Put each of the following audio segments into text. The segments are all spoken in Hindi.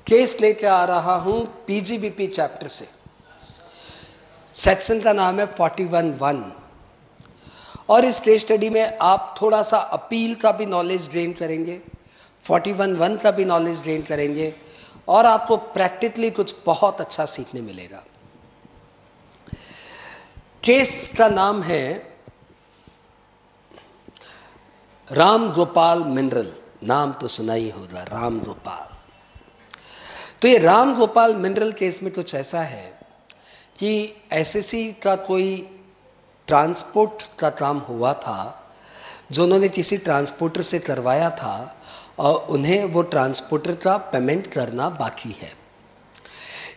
केस लेके आ रहा हूं पीजीबीपी चैप्टर से। सेक्शन का नाम है 41(1) और इस केस स्टडी में आप थोड़ा सा अपील का भी नॉलेज गेन करेंगे, 41(1) का भी नॉलेज गेन करेंगे और आपको प्रैक्टिकली कुछ बहुत अच्छा सीखने मिलेगा। केस का नाम है राम गोपाल मिनरल। नाम तो सुना ही होगा, राम गोपाल। तो ये राम गोपाल मिनरल केस में कुछ ऐसा है कि एसएससी का कोई ट्रांसपोर्ट का काम हुआ था जो उन्होंने किसी ट्रांसपोर्टर से करवाया था और उन्हें वो ट्रांसपोर्टर का पेमेंट करना बाकी है।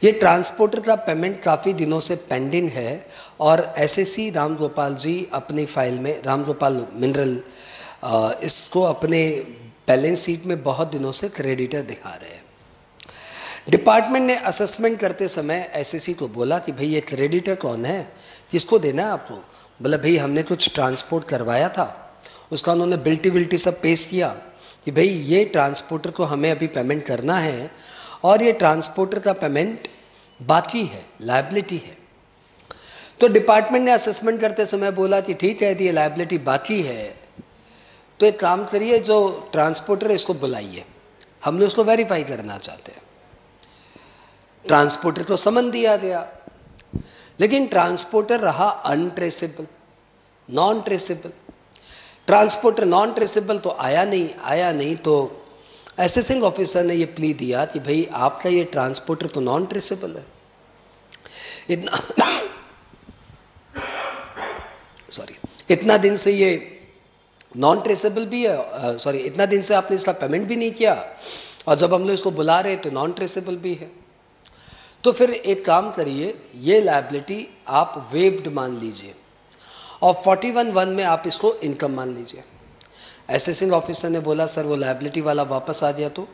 ये ट्रांसपोर्टर का पेमेंट काफ़ी दिनों से पेंडिंग है और एसएससी राम गोपाल जी अपनी फाइल में, राम गोपाल मिनरल, इसको अपने बैलेंस शीट में बहुत दिनों से क्रेडिटर दिखा रहे हैं। डिपार्टमेंट ने असेसमेंट करते समय एसएससी को बोला कि भाई ये क्रेडिटर कौन है, किसको देना है आपको। बोला भाई हमने कुछ ट्रांसपोर्ट करवाया था, उसका उन्होंने बिल्टी सब पेश किया कि भाई ये ट्रांसपोर्टर को हमें अभी पेमेंट करना है और ये ट्रांसपोर्टर का पेमेंट बाकी है, लायबिलिटी है। तो डिपार्टमेंट ने असेसमेंट करते समय बोला कि ठीक है ये लायबिलिटी बाकी है, तो एक काम करिए, जो ट्रांसपोर्टर है इसको बुलाइए, हम लोग उसको वेरीफाई करना चाहते हैं। ट्रांसपोर्टर को समन दिया गया, लेकिन ट्रांसपोर्टर रहा untraceable, non traceable. Transporter non traceable तो आया नहीं तो असेसिंग ऑफिसर ने ये प्ली दिया कि भाई आपका ये ट्रांसपोर्टर तो नॉन ट्रेसेबल है, इतना दिन से ये नॉन ट्रेसेबल भी है, इतना दिन से आपने इसका पेमेंट भी नहीं किया और जब हम लोग इसको बुला रहे तो नॉन ट्रेसेबल भी है। तो फिर एक काम करिए, ये लायबिलिटी आप वेव्ड मान लीजिए और 41(1) में आप इसको इनकम मान लीजिए। असेसिंग ऑफिसर ने बोला सर वो लायबिलिटी वाला वापस आ गया, तो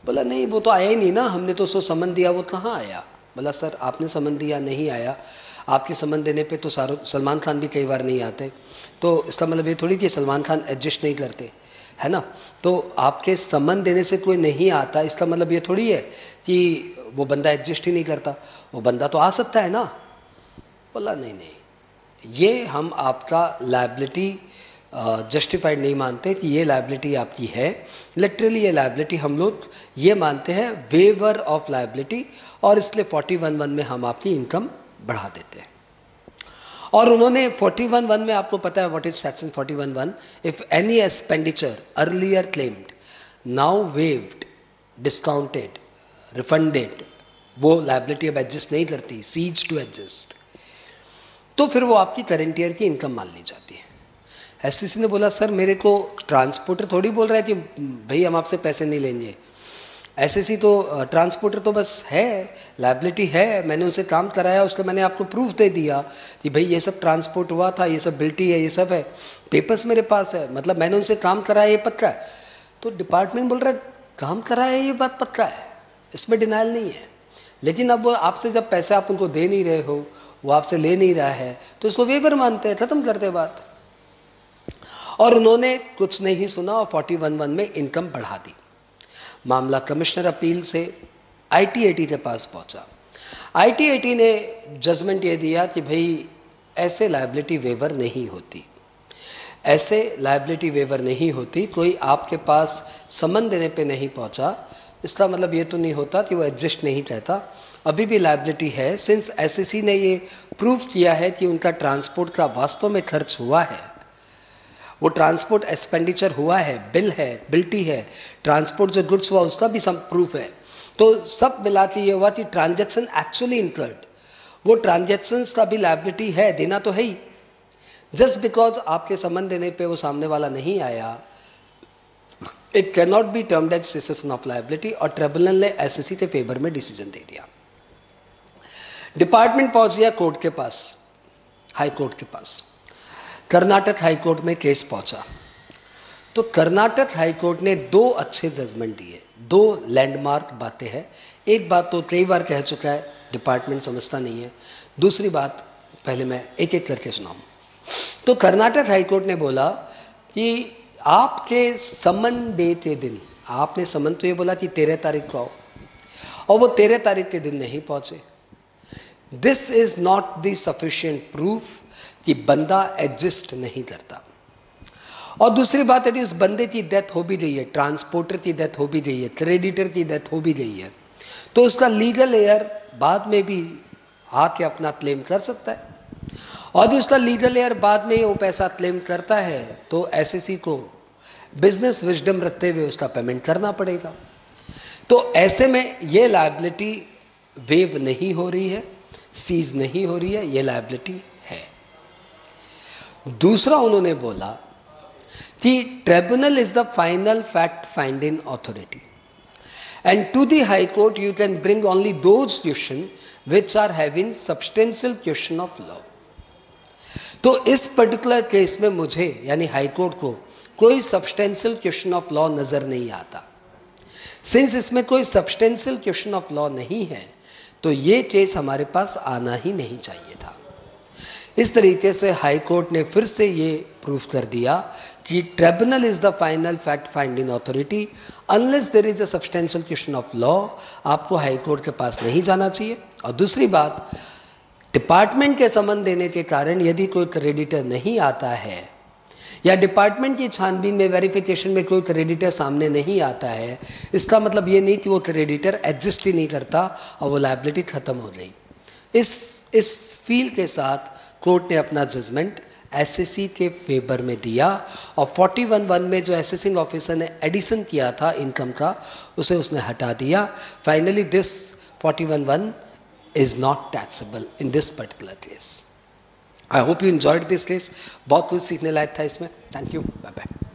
बोला नहीं वो तो आया ही नहीं ना, हमने तो उसको समन दिया, वो कहाँ आया। बोला सर आपने समन दिया, नहीं आया, आपके समन देने पे तो सलमान खान भी कई बार नहीं आते, तो इसका मतलब ये थोड़ी कि सलमान खान एडजस्ट नहीं करते, है ना। तो आपके समन देने से कोई नहीं आता, इसका मतलब ये थोड़ी है कि वो बंदा एडजस्ट ही नहीं करता, वो बंदा तो आ सकता है ना। बोला नहीं, ये हम आपका लायबिलिटी जस्टिफाइड नहीं मानते कि ये लायबिलिटी आपकी है। लिटरली ये लायबिलिटी हम लोग ये मानते हैं वेवर ऑफ लायबिलिटी और इसलिए 41(1) में हम आपकी इनकम बढ़ा देते हैं। और उन्होंने 41(1) में, आपको पता है what is section 41(1), if any expenditure earlier claimed now waived, discounted, refunded, वो लायबिलिटी अब एडजस्ट नहीं करती, सीज टू एडजस्ट, तो फिर वो आपकी करंट ईयर की इनकम मान ली जाती है। एसएससी ने बोला सर मेरे को ट्रांसपोर्टर थोड़ी बोल रहा है कि भाई हम आपसे पैसे नहीं लेंगे, एसएससी तो ट्रांसपोर्टर तो बस है, लायबिलिटी है, मैंने उनसे काम कराया, उसका मैंने आपको प्रूफ दे दिया कि भाई ये सब ट्रांसपोर्ट हुआ था, ये सब बिल्टी है, ये सब है, पेपर्स मेरे पास है, मतलब मैंने उनसे काम कराया, ये पक्का है। तो डिपार्टमेंट बोल रहा है काम कराया ये बात पक्का है, इसमें डिनाइल नहीं है, लेकिन अब वो आपसे जब पैसे आप उनको दे नहीं रहे हो, वो आपसे ले नहीं रहा है, तो इसको वेवर मानते हैं, ख़त्म करते बात। और उन्होंने कुछ नहीं सुना और 41(1) में इनकम बढ़ा दी। मामला कमिश्नर अपील से आईटीएटी के पास पहुंचा। आईटीएटी ने जजमेंट ये दिया कि भाई ऐसे लायबिलिटी वेवर नहीं होती, ऐसे लायबिलिटी वेवर नहीं होती। कोई आपके पास समन देने पे नहीं पहुंचा, इसका मतलब ये तो नहीं होता कि वो एडजस्ट नहीं कहता, अभी भी लायबिलिटी है। सिंस एसएससी ने ये प्रूव किया है कि उनका ट्रांसपोर्ट का वास्तव में खर्च हुआ है, वो ट्रांसपोर्ट एक्सपेंडिचर हुआ है, बिल है, बिल्टी है, ट्रांसपोर्ट जो गुड्स हुआ उसका भी सब प्रूफ है, तो सब मिला के ये हुआ कि ट्रांजैक्शन एक्चुअली इनकर्ड, वो ट्रांजैक्शंस का भी लायबिलिटी है, देना तो है ही। जस्ट बिकॉज आपके समन देने पे वो सामने वाला नहीं आया, it can not be termed as cessation of liability, और ट्रिब्यूनल ने एसएससी के फेवर में डिसीजन दे दिया। डिपार्टमेंट पहुंच गया कोर्ट के पास, हाई कोर्ट के पास। कर्नाटक हाई कोर्ट में केस पहुंचा तो कर्नाटक हाई कोर्ट ने दो अच्छे जजमेंट दिए, दो लैंडमार्क बातें हैं। एक बात तो कई बार कह चुका है, डिपार्टमेंट समझता नहीं है, दूसरी बात पहले मैं एक एक करके सुनाऊं। तो कर्नाटक हाई कोर्ट ने बोला कि आपके समन डे के दिन, आपने समन तो ये बोला कि 13 तारीख को आओ, और वो 13 तारीख के दिन नहीं पहुंचे, this is not the sufficient proof कि बंदा एडजस्ट नहीं करता। और दूसरी बात, यदि उस बंदे की डेथ हो भी गई है, ट्रांसपोर्टर की डेथ हो भी गई है, क्रेडिटर की डेथ हो भी गई है, तो उसका लीगल एयर बाद में भी आके अपना क्लेम कर सकता है। और यदि उसका लीगल एयर बाद में वो पैसा क्लेम करता है तो एसएससी को बिजनेस विजडम रखते हुए उसका पेमेंट करना पड़ेगा। तो ऐसे में ये लायबिलिटी वेव नहीं हो रही है, सीज नहीं हो रही है, ये लायबिलिटी है। दूसरा उन्होंने बोला कि tribunal is the final fact finding authority and to the high court you can bring only those question which are having substantial question of law. तो इस पर्टिकुलर केस में मुझे यानी हाई कोर्ट को कोई सब्सटेंशियल क्वेश्चन ऑफ लॉ नजर नहीं आता। सिंस इसमें कोई सब्सटेंशियल क्वेश्चन ऑफ लॉ नहीं है तो ये केस हमारे पास आना ही नहीं चाहिए था। इस तरीके से हाई कोर्ट ने फिर से ये प्रूफ कर दिया कि tribunal is the final fact finding authority, unless there is a substantial question of law आपको हाई कोर्ट के पास नहीं जाना चाहिए। और दूसरी बात, डिपार्टमेंट के समन देने के कारण यदि कोई क्रेडिटर नहीं आता है या डिपार्टमेंट की छानबीन में वेरिफिकेशन में कोई क्रेडिटर सामने नहीं आता है, इसका मतलब ये नहीं कि वो क्रेडिटर एग्जिस्ट ही नहीं करता और वो लायबिलिटी खत्म हो गई। इस फील के साथ कोर्ट ने अपना जजमेंट एसएससी के फेवर में दिया और 41(1) में जो असेसिंग ऑफिसर ने एडिशन किया था इनकम का उसे उसने हटा दिया। Finally this 41(1) is not taxable in this particular case. I hope you enjoyed this case. बहुत कुछ सीखने लायक था इसमें। Thank you, bye bye.